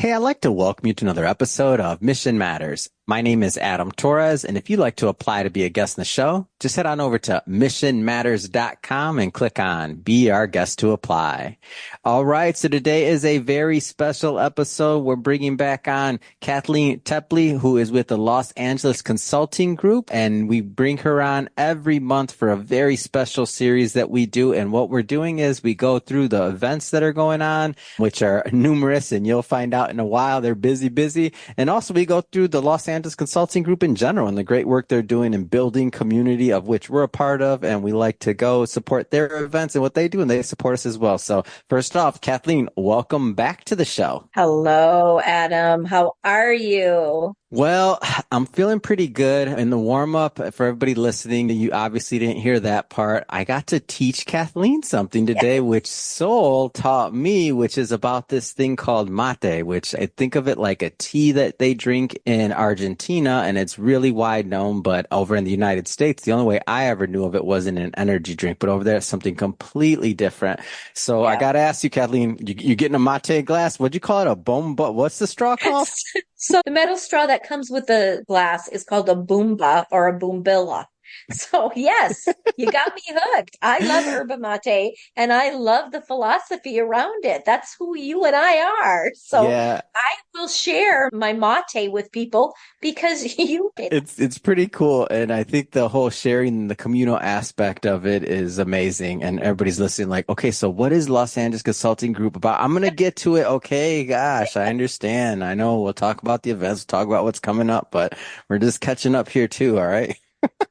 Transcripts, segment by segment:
Hey, I'd like to welcome you to another episode of Mission Matters. My name is Adam Torres, and if you'd like to apply to be a guest in the show, just head on over to missionmatters.com and click on Be Our Guest to Apply. All right, so today is a very special episode. We're bringing back on Kathleen Tepley, who is with the Los Angeles Consulting Group, and we bring her on every month for a very special series that we do. And what we're doing is we go through the events that are going on, which are numerous, and you'll find out in a while. They're busy. And also we go through the Los Angeles Consulting Group in general and the great work they're doing in building community, of which we're a part of. And we like to go support their events and what they do, and they support us as well. So first off, Kathleen, welcome back to the show. Hello, Adam. How are you? Well, I'm feeling pretty good. In the warm up, for everybody listening, you obviously didn't hear that part. I got to teach Kathleen something today, which Sol taught me, which is about this thing called mate, which I think of it like a tea that they drink in Argentina, and it's really wide known. But over in the United States, the only way I ever knew of it was in an energy drink. But over there, it's something completely different. So I got to ask you, Kathleen, you getting a mate glass? What'd you call it? A bomba? What's the straw called? So the metal straw that comes with the glass is called a boomba or a boombilla. So yes, you got me hooked. I love yerba mate and I love the philosophy around it. That's who you and I are. So Yeah. I will share my mate with people because you did. It's pretty cool. And I think the whole sharing the communal aspect of it is amazing. And everybody's listening like, okay, so what is Los Angeles Consulting Group about? I'm going to get to it. Okay. Gosh, I understand. I know we'll talk about the events, we'll talk about what's coming up, but we're just catching up here too. All right.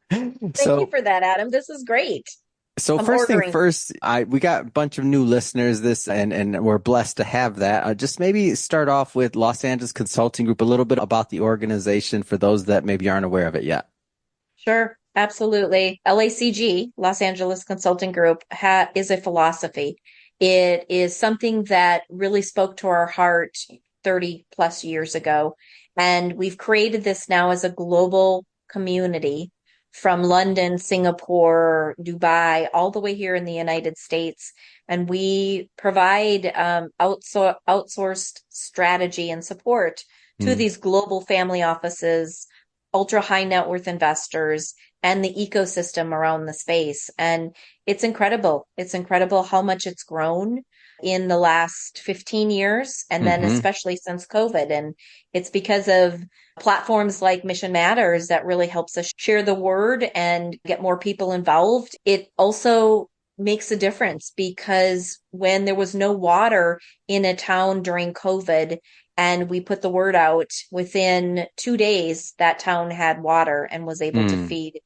Thank you for that, Adam. This is great. So I'm first thing ordering. first, we got a bunch of new listeners and we're blessed to have that. Just maybe start off with Los Angeles Consulting Group, a little bit about the organization for those that maybe aren't aware of it yet. Sure, absolutely. LACG, Los Angeles Consulting Group, is a philosophy. It is something that really spoke to our heart 30 plus years ago. And we've created this now as a global community from London, Singapore, Dubai, all the way here in the United States. And we provide outsourced strategy and support to these global family offices, ultra high net worth investors, and the ecosystem around the space. And it's incredible. It's incredible how much it's grown in the last 15 years, and then especially since COVID. And it's because of platforms like Mission Matters that really helps us share the word and get more people involved. It also makes a difference because when there was no water in a town during COVID, and we put the word out, within 2 days, that town had water and was able to feed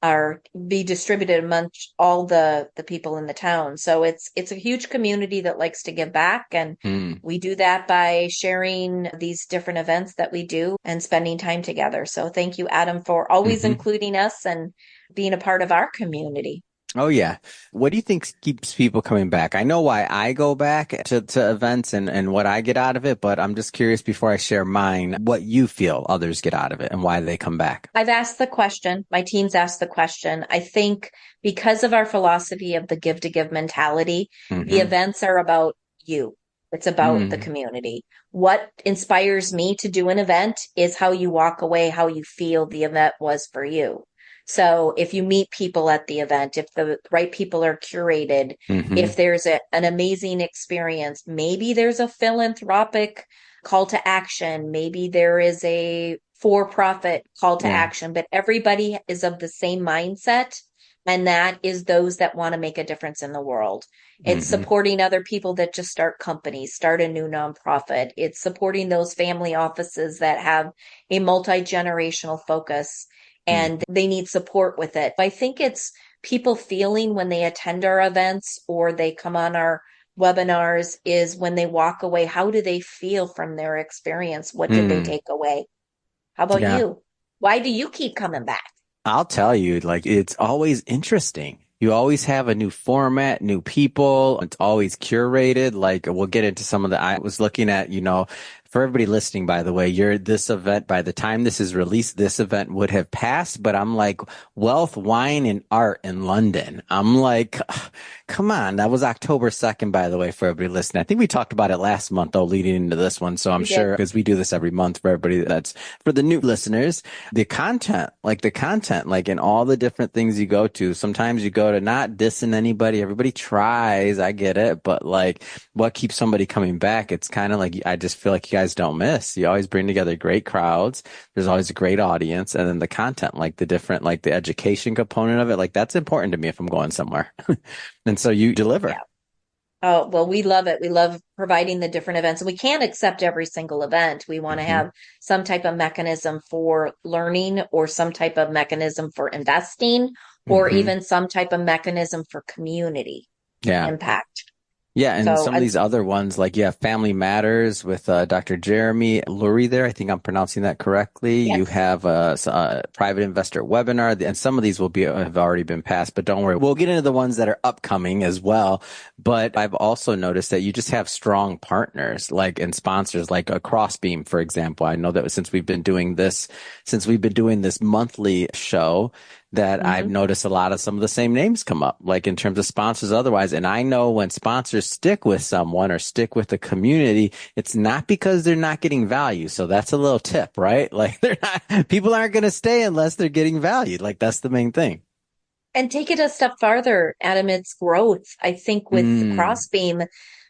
or be distributed amongst all the people in the town. So it's a huge community that likes to give back. And we do that by sharing these different events that we do and spending time together. So thank you, Adam, for always including us and being a part of our community. Oh, yeah. What do you think keeps people coming back? I know why I go back to events and what I get out of it, but I'm just curious before I share mine, what you feel others get out of it and why they come back. I've asked the question. My team's asked the question. I think because of our philosophy of the give to give mentality, the events are about you. It's about the community. What inspires me to do an event is how you walk away, how you feel the event was for you. So if you meet people at the event, if the right people are curated, if there's an amazing experience, maybe there's a philanthropic call to action, maybe there is a for-profit call to action, but everybody is of the same mindset. And that is those that want to make a difference in the world. It's supporting other people that just start companies, start a new nonprofit. It's supporting those family offices that have a multi-generational focus and they need support with it. I think it's people feeling when they attend our events or they come on our webinars is when they walk away, how do they feel from their experience? What did they take away? How about you? Why do you keep coming back? I'll tell you, like, it's always interesting. You always have a new format, new people. It's always curated. Like, we'll get into some of the, I was looking at, For everybody listening, by the way, this event, by the time this is released, this event would have passed, but I'm like, Wealth, Wine, and Art in London. I'm like, come on. That was October 2nd, by the way, for everybody listening. I think we talked about it last month, though, leading into this one. So I'm We did. sure, because we do this every month for everybody that's for the new listeners, the content, like in all the different things you go to, sometimes you go to not dissing anybody. Everybody tries. I get it. But like what keeps somebody coming back? It's kind of like, I just feel like you guys don't miss. You always bring together great crowds. There's always a great audience. And then the content, like the different, like the education component of it, like that's important to me if I'm going somewhere. And so you deliver. Yeah. Oh, well, we love it. We love providing the different events. And we can't accept every single event. We want to Hmm. have some type of mechanism for learning or some type of mechanism for investing or Hmm. even some type of mechanism for community Yeah. impact. Yeah, and So, some of these other ones, like you have Family Matters with Dr. Jeremy Lurie there. I think I'm pronouncing that correctly. You yes. have a private investor webinar, and some of these will be have already been passed. But don't worry, we'll get into the ones that are upcoming as well. But I've also noticed that you just have strong partners, like and sponsors, like a Crossbeam, for example. I know that since we've been doing this monthly show, that I've Mhm. noticed a lot of some of the same names come up, like in terms of sponsors otherwise. And I know when sponsors stick with someone or stick with the community, it's not because they're not getting value. So that's a little tip, right? Like people aren't going to stay unless they're getting valued. Like that's the main thing. And take it a step farther, Adam, it's growth. I think with the Mm. Crossbeam,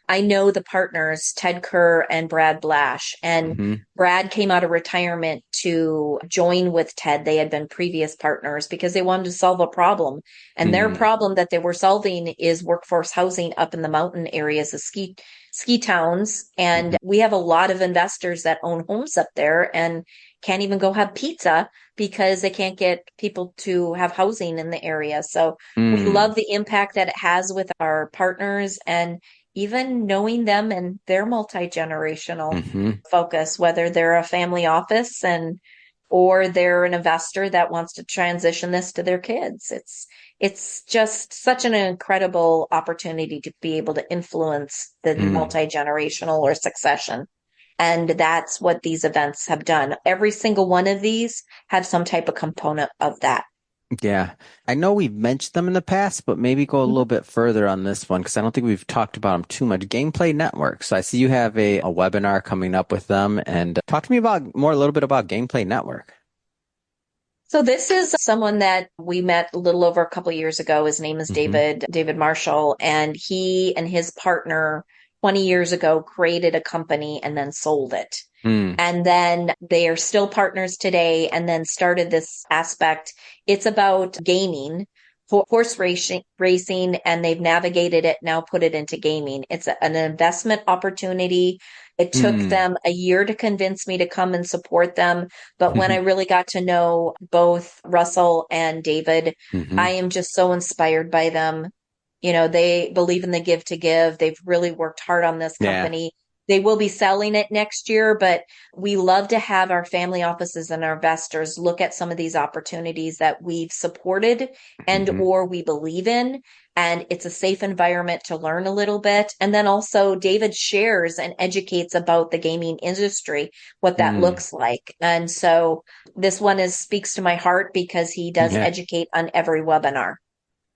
I know the partners, Ted Kerr and Brad Blash. And Hmm. Brad came out of retirement to join with Ted. They had been previous partners because they wanted to solve a problem. And their Mm. problem that they were solving is workforce housing up in the mountain areas of ski towns. And Hmm. we have a lot of investors that own homes up there and can't even go have pizza because they can't get people to have housing in the area. So we Mm. love the impact that it has with our partners and even knowing them and their multi-generational Hmm. focus, whether they're a family office and or they're an investor that wants to transition this to their kids. It's just such an incredible opportunity to be able to influence the Mm. multi-generational or succession. And that's what these events have done. Every single one of these have some type of component of that. Yeah. I know we've mentioned them in the past, but maybe go a little Mhm. bit further on this one because I don't think we've talked about them too much. Gameplay Network. So I see you have a webinar coming up with them and talk to me about a little bit about Gameplay Network. So this is someone that we met a little over a couple of years ago. His name is Hmm. David Marshall, and he and his partner 20 years ago created a company and then sold it. Mm. And then they are still partners today and then started this aspect. It's about gaming, horse racing, and they've navigated it, now put it into gaming. It's an investment opportunity. It took Mm. them a year to convince me to come and support them. But when I Hmm. really got to know both Russell and David, Hmm. I am just so inspired by them. You know, they believe in the give to give. They've really worked hard on this Yeah. company. They will be selling it next year, but we love to have our family offices and our investors look at some of these opportunities that we've supported and Hmm. or we believe in. And it's a safe environment to learn a little bit. And then also David shares and educates about the gaming industry, what that Mm. looks like. And so this one speaks to my heart because he does Yeah. educate on every webinar.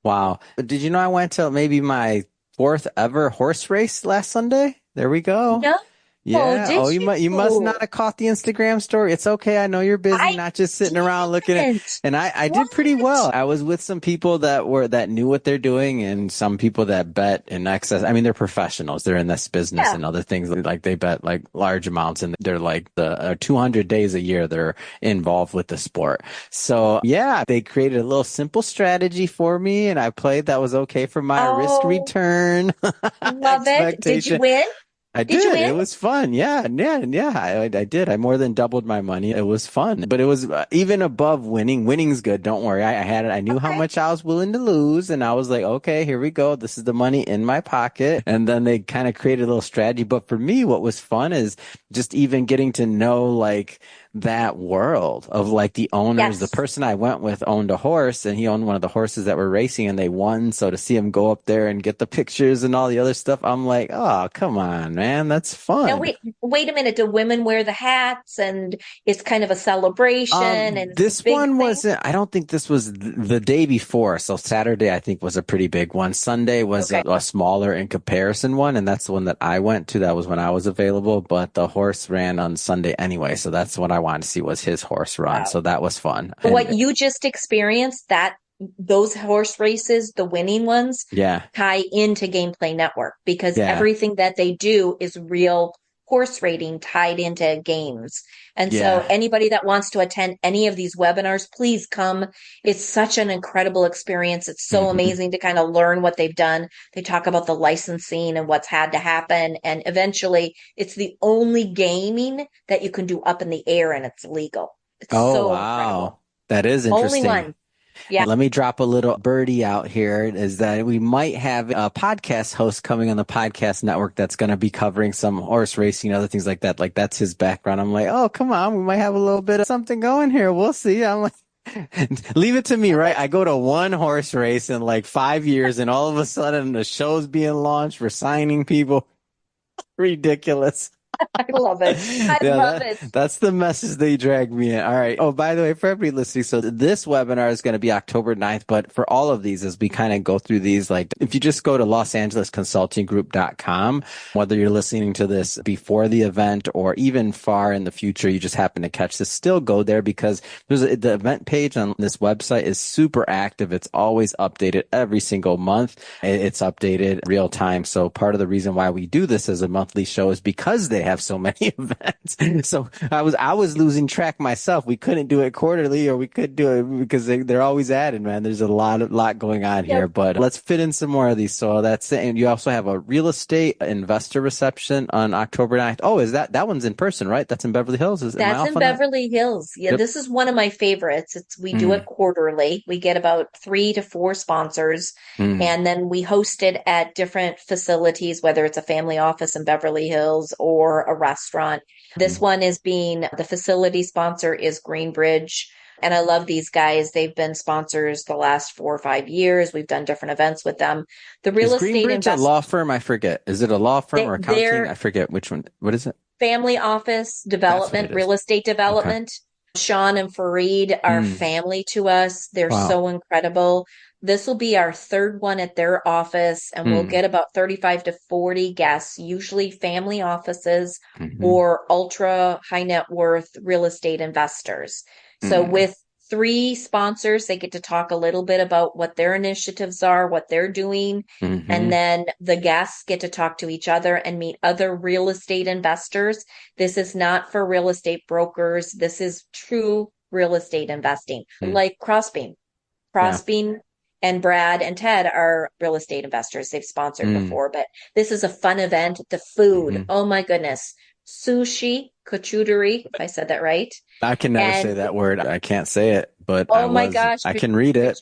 Wow. Did you know I went to maybe my fourth ever horse race last Sunday? There we go. No, Yeah. did Oh, you must you? not have caught the Instagram story. It's okay. I know you're busy, I not just sitting around looking at. didn't. And I What? did pretty well. I was with some people that knew what they're doing, and some people that bet in excess. I mean, they're professionals. They're in this business Yeah. and other things. Like they bet like large amounts, and they're like the 200 days a year they're involved with the sport. So yeah, they created a little simple strategy for me, and I played. That was okay for my risk Oh, return love it. Did you expectation. win? I Did you did. It win? was fun. Yeah, yeah, yeah. I did. I more than doubled my money. It was fun, but it was even above winning. Winning's good. Don't worry. I had it. I knew how Okay. much I was willing to lose, and I was like, okay, here we go. This is the money in my pocket. And then they kind of created a little strategy. But for me, what was fun is just even getting to know like that world of like the owners. The Yes. person I went with owned a horse and he owned one of the horses that were racing and they won. So to see him go up there and get the pictures and all the other stuff, I'm like, oh, come on, man. That's Now fun. wait a minute. Do women wear the hats and it's kind of a celebration and it's a This big one thing? wasn't, I don't think this was the day before. So Saturday, I think was a pretty big one. Sunday was Okay. a smaller in comparison one. And that's the one that I went to. That was when I was available, but the horse ran on Sunday anyway. So that's what I wanted to see was his horse run. Wow. So that was fun. What And you just experienced, that those horse races, the winning ones, yeah, tie into Gameplay Network because yeah, everything that they do is real horse rating tied into games. And so yeah. anybody that wants to attend any of these webinars, please come. It's such an incredible experience. It's so Hmm. amazing to kind of learn what they've done. They talk about the licensing and what's had to happen. And eventually it's the only gaming that you can do up in the air and it's legal. It's Oh, so incredible. wow. That is Only interesting. one. Yeah. Let me drop a little birdie out here is that we might have a podcast host coming on the podcast network that's going to be covering some horse racing, other things like that. Like that's his background. I'm like, oh, come on. We might have a little bit of something going here. We'll see. I'm like, leave it to me, right? I go to one horse race in like 5 years and all of a sudden the show's being launched. We're signing people. Ridiculous. I love it. I Yeah, love it. that's the message they drag me in. All right. Oh, by the way, for everybody listening, so this webinar is going to be October 9th, but for all of these, as we kind of go through these, like if you just go to losangelesconsultinggroup.com, whether you're listening to this before the event or even far in the future, you just happen to catch this, still go there because the event page on this website is super active. It's always updated every single month. It's updated real time. So part of the reason why we do this as a monthly show is because they have so many events. So I was losing track myself. We couldn't do it quarterly or we could do it because they're always added, man. There's a lot going on here, Yep. but let's fit in some more of these. So that's it. And you also have a real estate investor reception on October 9th. Oh, is that one's in person, right? That's in Beverly Hills. Am I That's off in on that? Beverly Hills. Yeah, Yep. this is one of my favorites. We do Mm, it quarterly. We get about 3 to 4 sponsors, mm, and then we host it at different facilities, whether it's a family office in Beverly Hills or a restaurant. This mm. one is being the facility sponsor is Greenbridge. And I love these guys. They've been sponsors the last 4 or 5 years. We've done different events with them. The Is real estate Greenbridge a invest law firm? I forget. Is it a law firm or accounting? they're I forget which one. What is it? family office That's what development, it is. real estate Okay. development. Sean and Fareed are Mm, family to us. They're wow. so incredible. This will be our third one at their office, and we'll Mm, get about 35 to 40 guests, usually family offices hmm, or ultra high net worth real estate investors. So, mm, with 3 sponsors, they get to talk a little bit about what their initiatives are, what they're doing. And hmm, then the guests get to talk to each other and meet other real estate investors. This is not for real estate brokers. This is true real estate investing, mm. like Crossbeam. Yeah. Crossbeam and Brad and Ted are real estate investors. They've sponsored Mm, before, but this is a fun event. The food, hmm. oh my goodness. Sushi, charcuterie, if I said that right. I can never say And that word. I can't say it, but oh my gosh, I can read it.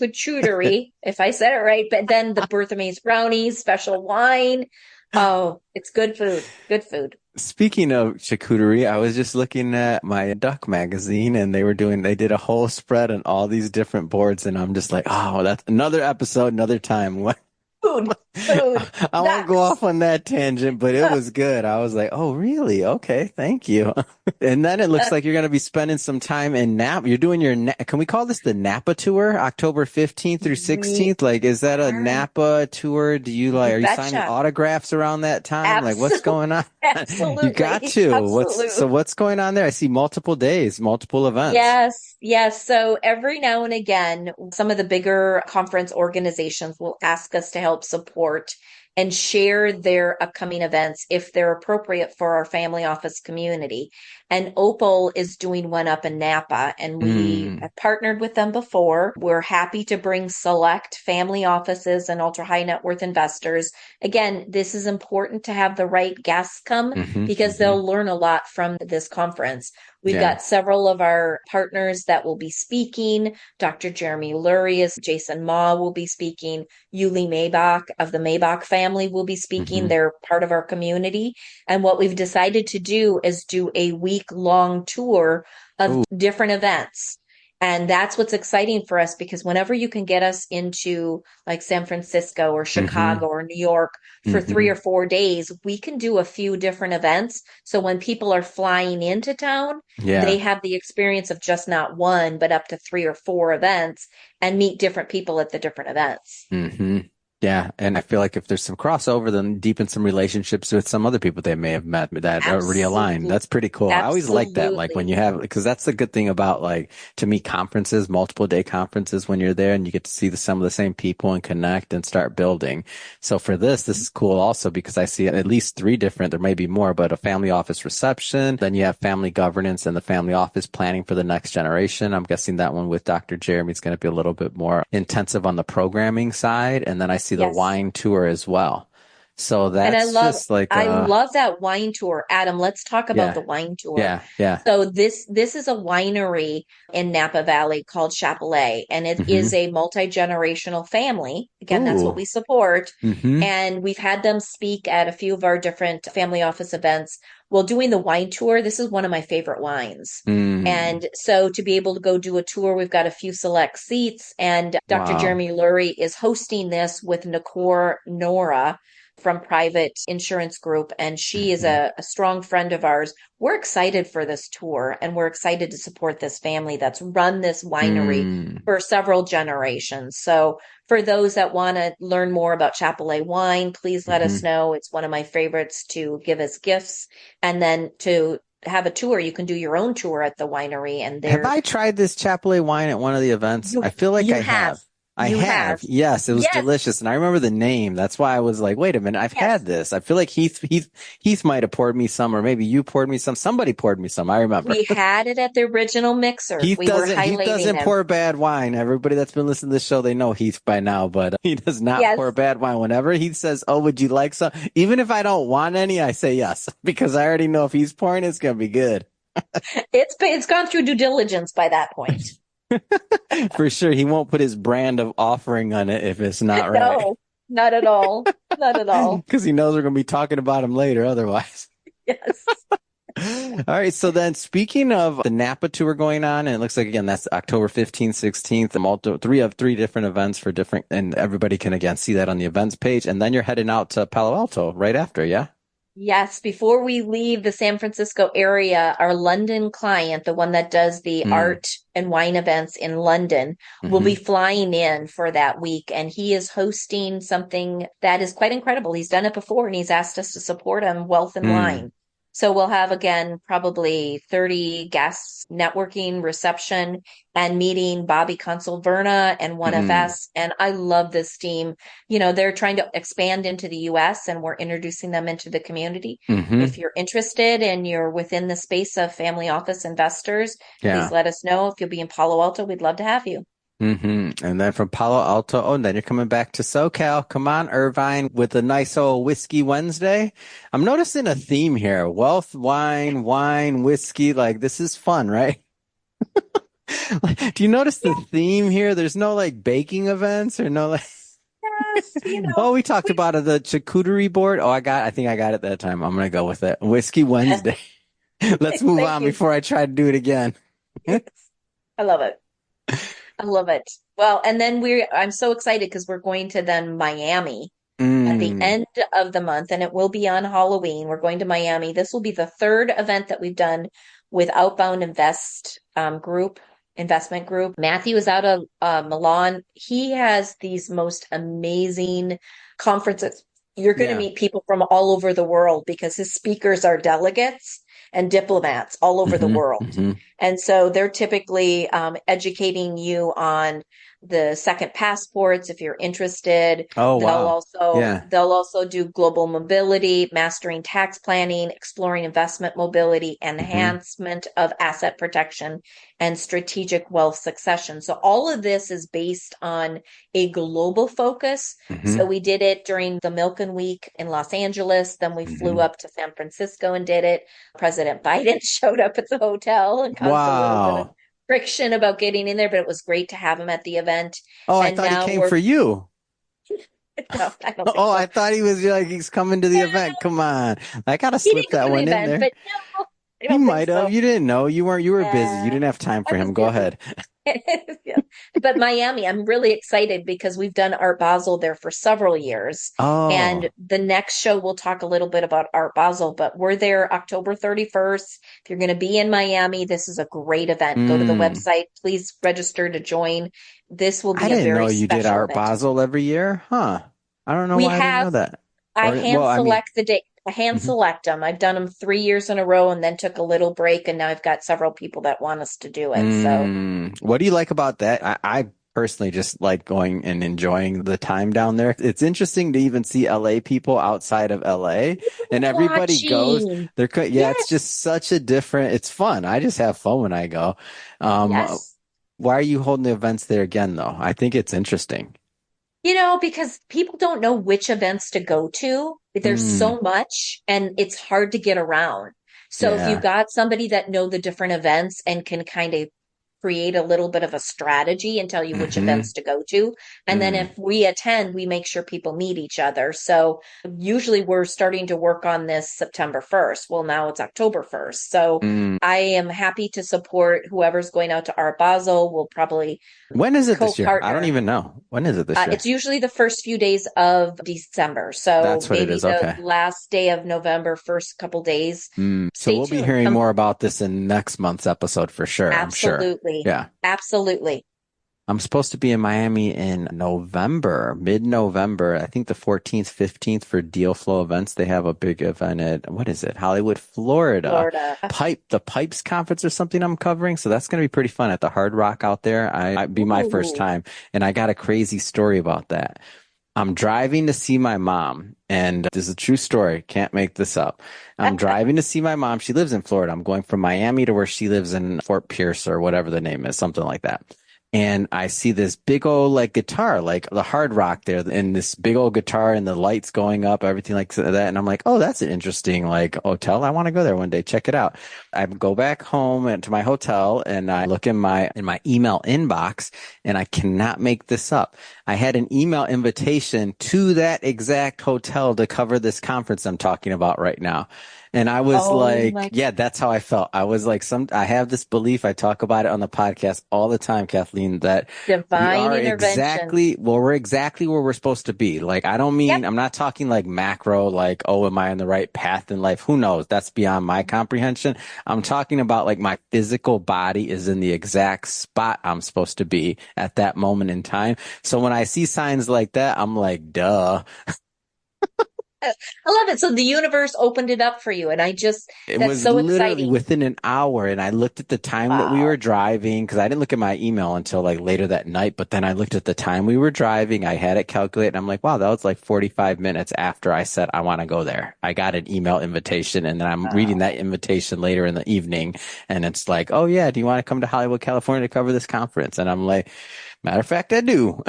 charcuterie, if I said it right. But then the Bertha Mays brownies, special wine. Oh, it's good food. Good food. Speaking of charcuterie, I was just looking at my duck magazine and they did a whole spread on all these different boards. And I'm just like, oh, that's another episode, another time. Food, food, I won't go ducks. off on that tangent, but it was good. I was like, oh, really? Okay, thank you. And then it looks like you're going to be spending some time in Napa. You're doing can we call this the Napa tour, October 15th through We 16th? Like, is that a are. Napa tour? You Are you signing betcha. autographs around that time? Like, what's Absolutely. going on? You got Absolutely. to. Absolutely. What's going on there? I see multiple days, multiple events. Yes, yes. So every now and again, some of the bigger conference organizations will ask us to help support and share their upcoming events if they're appropriate for our family office community. And Opal is doing one up in Napa, and we Mm, have partnered with them before. We're happy to bring select family offices and ultra high net worth investors. Again, this is important to have the right guests come hmm, because hmm, they'll learn a lot from this conference. We've Yeah. got several of our partners that will be speaking. Dr. Jeremy Lurie is Jason Ma will be speaking. Yuli Maybach of the Maybach family will be speaking. Hmm. They're part of our community. And what we've decided to do is do a week-long tour of Ooh. different events. And that's what's exciting for us because whenever you can get us into like San Francisco or Hmm. Chicago or New York for Hmm. 3 or 4 days, we can do a few different events. So when people are flying into town, Yeah. they have the experience of just not one, but up to 3 or 4 events and meet different people at the different events. Hmm. Yeah. And I feel like if there's some crossover, then deepen some relationships with some other people they may have met that are realigned. Absolutely. That's pretty cool. I always like that. Like when Absolutely. you have, because that's the good thing about like, to me, conferences, multiple day conferences when you're there and you get to see some of the same people and connect and start building. So for this is cool also because I see at least three different, there may be more, but a family office reception. Then you have family governance and the family office planning for the next generation. I'm guessing that one with Dr. Jeremy is going to be a little bit more intensive on the programming side. And then I see the Yes. wine tour as well. So And that's just like I love that wine tour. Adam, let's talk about yeah, the wine tour. yeah, yeah. So this is a winery in Napa Valley called Chapelet, and it is Hmm. a multi-generational family. Again, that's what Ooh. we support. Hmm. And we've had them speak at a few of our different family office events. Well, doing the wine tour, this is one of my favorite wines. Mm. And so to be able to go do a tour, we've got a few select seats, and Dr. Wow. Jeremy Lurie is hosting this with Nakor Nora from Private Insurance Group, and she is Hmm. a strong friend of ours. We're excited for this tour, and we're excited to support this family that's run this winery Mm. for several generations. So, for those that want to learn more about Chapelet wine, please let us Hmm. know. It's one of my favorites to give as gifts, and then to have a tour. You can do your own tour at the winery, and Have there I tried this Chapelet wine at one of the events? I feel like you I have, have. I you have, have. Yes, it was yes, delicious. And I remember the name. That's why I was like, wait a minute, I've had yes. this. I feel like Heath might have poured me some, or maybe you poured me some. Somebody poured me some. I remember. We had it at the original mixer. We were Heath highlighting doesn't them. pour bad wine. Everybody that's been listening to the show, they know Heath by now, but he does not pour Yes, bad wine. Whenever he says, "Oh, would you like some?" Even if I don't want any, I say yes because I already know if he's pouring, it's gonna be good. it's gone through due diligence by that point. For sure. He won't put his brand of offering on it if it's not right. No, not at all. Not at all. Because he knows we're going to be talking about him later otherwise. Yes. All right. So then speaking of the Napa tour going on, and it looks like, again, that's October 15th, 16th, three different events for different, and everybody can again see that on the events page. And then you're heading out to Palo Alto right after. Yeah. Yes, before we leave the San Francisco area, our London client, the one that does the Mm. art and wine events in London, will Hmm. be flying in for that week. And he is hosting something that is quite incredible. He's done it before and he's asked us to support him, Wealth and Mm. Wine. So we'll have again probably 30 guests, networking, reception, and meeting Bobby Consulverna and Mm. 1FS. And I love this team. They're trying to expand into the US and we're introducing them into the community. Hmm. If you're interested and you're within the space of family office investors, please Yeah. let us know. If you'll be in Palo Alto, we'd love to have you. And then from Palo Alto, oh, and then you're coming back to SoCal. Come on, Irvine, with a nice old Whiskey Wednesday. I'm noticing a theme here. Wealth, wine, whiskey. Like, this is fun, right? Like, do you notice the theme here? There's no like baking events or no like, Yes, oh, we talked about the charcuterie board. Oh, I think I got it that time. I'm going to go with it. Whiskey Wednesday. Let's move thank on you. before I try to do it again. I love it. I love it. Well, and then I'm so excited because we're going to then Miami at the Mm. end of the month, and it will be on Halloween. We're going to Miami. This will be the third event that we've done with Outbound Investment Group. Matthew is out of Milan. He has these most amazing conferences. You're going to Yeah. meet people from all over the world because his speakers are delegates and diplomats all over the Hmm. world. Hmm. And so they're typically educating you on the second passports if you're interested. Oh, wow. Yeah. They'll also do global mobility, mastering tax planning, exploring investment mobility, Hmm. enhancement of asset protection, and strategic wealth succession. So all of this is based on a global focus. So Hmm. we did it during the Milken Week in Los Angeles. Then we flew Hmm. up to San Francisco and did it. President Biden showed up at the hotel and caused a little bit of Wow. friction about getting in there, but it was great to have him at the event. Oh, I And thought he now came we're, for you. no, I don't think Oh, so. I thought he was like, he's coming to the event. Come on. I gotta He slip didn't come that to the one in event, there. but no, I He don't think might have. so. You didn't know. You were busy. You Uh, didn't have time I for was him. Go busy. ahead. Yeah. But Miami, I'm really excited because we've done Art Basel there for several years. And Oh. the next show, we'll talk a little bit about Art Basel, but we're there October 31st. If you're going to be in Miami, this is a great event. Go to the Mm. website, please register to join. This will I be a didn't know very you did special Art event. Basel every year. Huh. I don't know We why I didn't have know that. I Or, hand well, I mean, select the date. I hand mhm. select them. I've done them 3 years in a row and then took a little break, and now I've got several people that want us to do it. So What do you like about that? I personally just like going and enjoying the time down there. It's interesting to even see LA people outside of LA, and everybody goes. watching. Yeah, it's Yes, just such a different, it's fun. I just have fun when I go. Um, yes. why are you holding the events there again, though? I think it's interesting. Because people don't know which events to go to. There's Mm, so much and it's hard to get around. So if you've yeah. got somebody that know the different events and can kind of create a little bit of a strategy and tell you which Hmm. events to go to. And then Mm, if we attend, we make sure people meet each other. So usually we're starting to work on this September 1st. Well, now it's October 1st. So mm. I am happy to support whoever's going out to Art Basel. We'll probably When is it this year? I don't co-partner. even know. When is it this It's year? usually the first few days of December. So That's what it maybe is. the Okay. last day of November, first couple days. So Stay we'll be tuned. hearing Come, more about this in next month's episode for sure, I'm sure. absolutely. Yeah. Absolutely. I'm supposed to be in Miami in November, mid-November. I think the 14th, 15th for Deal Flow events. They have a big event at, what is it? Hollywood, Florida. Florida. The Pipes conference or something I'm covering. So that's going to be pretty fun at the Hard Rock out there. I'd be my first Ooh. time. And I got a crazy story about that. I'm driving to see my mom, and this is a true story. Can't make this up. I'm driving to see my mom. She lives in Florida. I'm going from Miami to where she lives in Fort Pierce or whatever the name is, something like that. And I see this big old like guitar, like the Hard Rock there, and this big old guitar and the lights going up, everything like that. And I'm like, oh, that's an interesting like hotel. I want to go there one day. Check it out. I go back home and to my hotel and I look in my email inbox and I cannot make this up. I had an email invitation to that exact hotel to cover this conference I'm talking about right now. And I was Oh like, my yeah, that's how I felt. I was like, I have this belief. I talk about it on the podcast all the time, Kathleen, that divine intervention. we're exactly where we're supposed to be. Like, I don't Yep. mean, I'm not talking like macro, like, oh, am I on the right path in life? Who knows? That's beyond my comprehension. I'm talking about like my physical body is in the exact spot I'm supposed to be at that moment in time. So when I see signs like that, I'm like, duh. I love it. So the universe opened it up for you. And It that's was so literally exciting. within an hour, and I looked at the time that we were Wow. driving because I didn't look at my email until like later that night. But then I looked at the time we were driving. I had it calculated, and I'm like, wow, that was like 45 minutes after I said I want to go there. I got an email invitation, and then I'm reading Wow. that invitation later in the evening, and it's like, oh yeah, do you want to come to Hollywood, California to cover this conference? And I'm like, matter of fact, I do.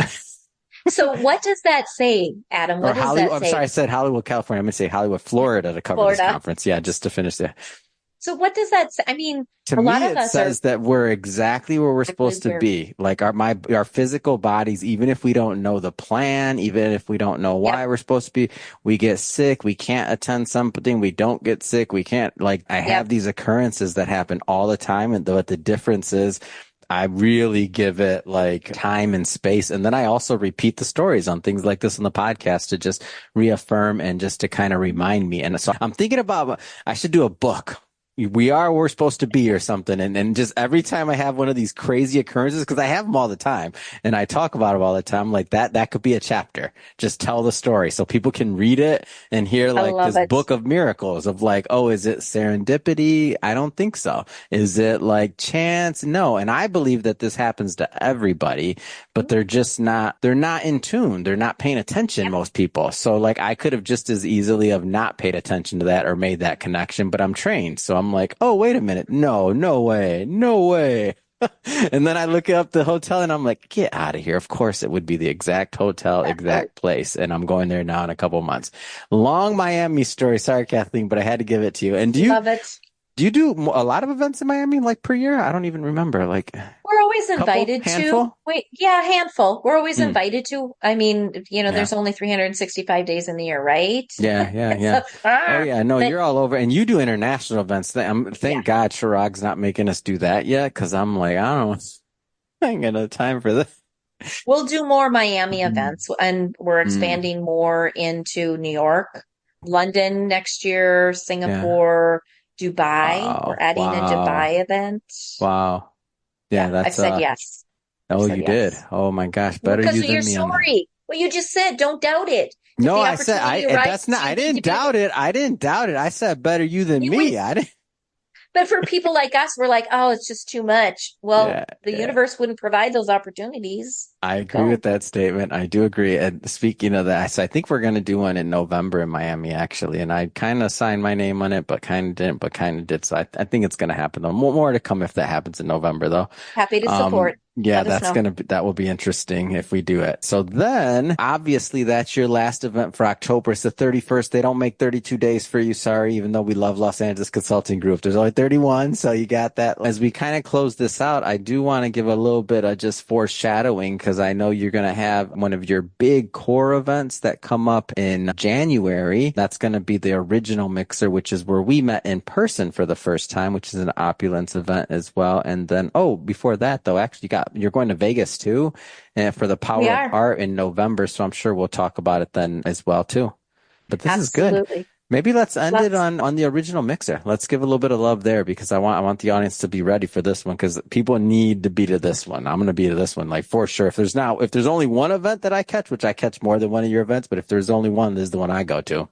So what does that say, Adam? Or What does Hollywood. that I'm sorry, say? I said Hollywood, California. I'm gonna say Hollywood, Florida to cover this Florida. conference. Yeah, just to finish there. So what does that say? I mean, To a lot me, of it us are says that we're exactly where we're exactly supposed to where. be. Like our physical bodies, even if we don't know the plan, even if we don't know Yep. why we're supposed to be, we get sick, we can't attend something, we don't get sick, we can't like I Yep. have these occurrences that happen all the time, and what the difference is I really give it like time and space. And then I also repeat the stories on things like this on the podcast to just reaffirm and just to kind of remind me. And so I'm thinking about, I should do a book. we are where we're supposed to be or something. And just every time I have one of these crazy occurrences, because I have them all the time and I talk about them all the time, like that could be a chapter. Just tell the story so people can read it and hear I like love this it. book of miracles of like, oh, is it serendipity? I don't think so. Is it like chance? No. And I believe that this happens to everybody, but they're not in tune. They're not paying attention, Yep. most people. So like I could have just as easily have not paid attention to that or made that connection, but I'm trained. So I'm like, oh, wait a minute. No, no way. No way. And then I look up the hotel and I'm like, get out of here. Of course it would be the exact hotel, exact place. And I'm going there now in a couple months. Long Miami story. Sorry, Kathleen, but I had to give it to you. And Love it. do you do a lot of events in Miami like per year? I don't even remember. Like We're always couple, invited to. handful? Wait, yeah, a handful. We're always Hmm. invited to. I mean, Yeah. there's only 365 days in the year, right? Yeah, yeah, yeah. So, Oh yeah, no, but you're all over, and you do international events. yeah, Thank God Chirag's not making us do that yet, because I'm like, I don't know, I ain't got no time for this. we'll do more Miami Mm. events, and we're Mm. expanding more into New York, London next year, Yeah. Singapore, Dubai. We're Wow. adding a Wow. Dubai event. Wow. Yeah, Yeah, I've that's said yes. I've oh, said you did. yes. Oh my gosh, better Because you of your than me on that. story. What you just said, don't doubt it. If No, the I said opportunity that's not arises, I you need to didn't be doubt there. it. I didn't doubt it. I said better you than You would, me. I didn't but for people like us, we're like, oh, it's just too much. Well, Yeah, the yeah. universe wouldn't provide those opportunities. I agree with Go. that statement. I do agree. And speaking of that, so I think we're going to do one in November in Miami, actually. And I kind of signed my name on it, but kind of didn't, but kind of did. So I think it's going to happen though. More to come if that happens in November though. Happy to support. Yeah, Let us know. that will be interesting if we do it. So then obviously that's your last event for October. It's the 31st. They don't make 32 days for you. Sorry, even though we love Los Angeles Consulting Group. There's only 31. So you got that. As we kind of close this out, I do want to give a little bit of just foreshadowing because I know you're going to have one of your big core events that come up in January. That's going to be the original mixer, which is where we met in person for the first time, which is an opulence event as well. And then, oh, before that though, actually you're going to Vegas too, and for the We Power of are. Art in November. So I'm sure we'll talk about it then as well too. But this is good. Absolutely. Maybe let's end it Let's. on the original mixer. Let's give a little bit of love there because I want the audience to be ready for this one because people need to be to this one. I'm going to be to this one like for sure. If there's only one event that I catch, which I catch more than one of your events, but if there's only one, this is the one I go to.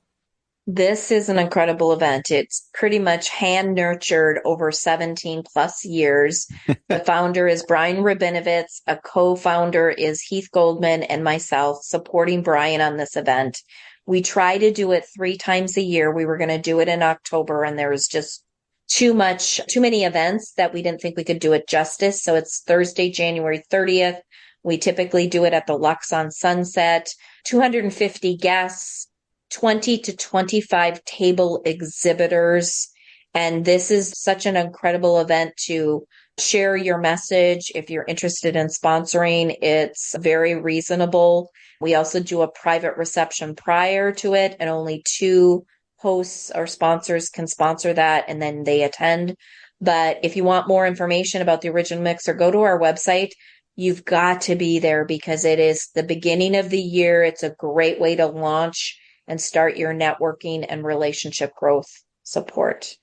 This is an incredible event. It's pretty much hand nurtured over 17 plus years. The founder is Brian Rabinovitz. A co-founder is Heath Goldman and myself supporting Brian on this event. We try to do it 3 times a year. We were going to do it in October and there was just too many events that we didn't think we could do it justice. So it's Thursday, January 30th. We typically do it at the Lux on Sunset, 250 guests, 20 to 25 table exhibitors. And this is such an incredible event to share your message. If you're interested in sponsoring, it's very reasonable. We also do a private reception prior to it, and only 2 hosts or sponsors can sponsor that, and then they attend. But if you want more information about the original mixer, go to our website. You've got to be there because it is the beginning of the year. It's a great way to launch and start your networking and relationship growth support.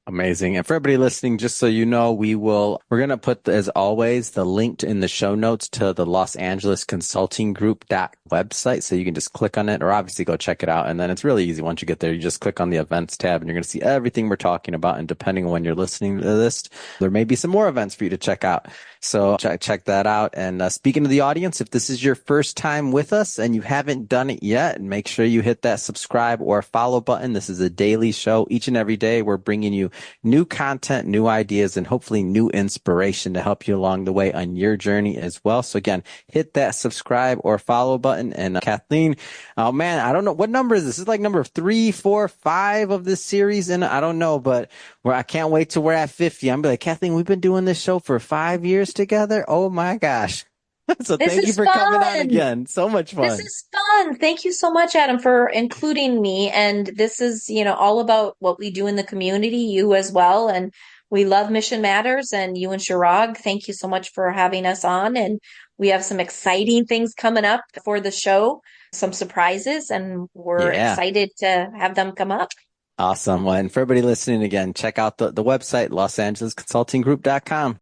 Amazing. And for everybody listening, just so you know, we're going to put, as always, the link in the show notes to the Los Angeles Consulting Group website. So you can just click on it or obviously go check it out. And then it's really easy. Once you get there, you just click on the events tab and you're going to see everything we're talking about. And depending on when you're listening to this, there may be some more events for you to check out. So check that out. And speaking to the audience, if this is your first time with us and you haven't done it yet, make sure you hit that subscribe or follow button. This is a daily show. Each and every day, we're bringing you new content, new ideas, and hopefully new inspiration to help you along the way on your journey as well. So again, hit that subscribe or follow button. And Kathleen, oh man, I don't know what number is this. This is like number 3, 4, 5 of this series. And I don't know, but I can't wait till we're at 50. I'm like, Kathleen, we've been doing this show for 5 years together. Oh my gosh. So This thank you is for coming on fun. again. So much This fun. is fun. Thank you so much, Adam, for including me. And this is, all about what we do in the community, you as well. And we love Mission Matters and you and Shirag. Thank you so much for having us on. And we have some exciting things coming up for the show, some surprises, and we're Yeah. excited to have them come up. Awesome. Well, and for everybody listening again, check out the website, losangelesconsultinggroup.com.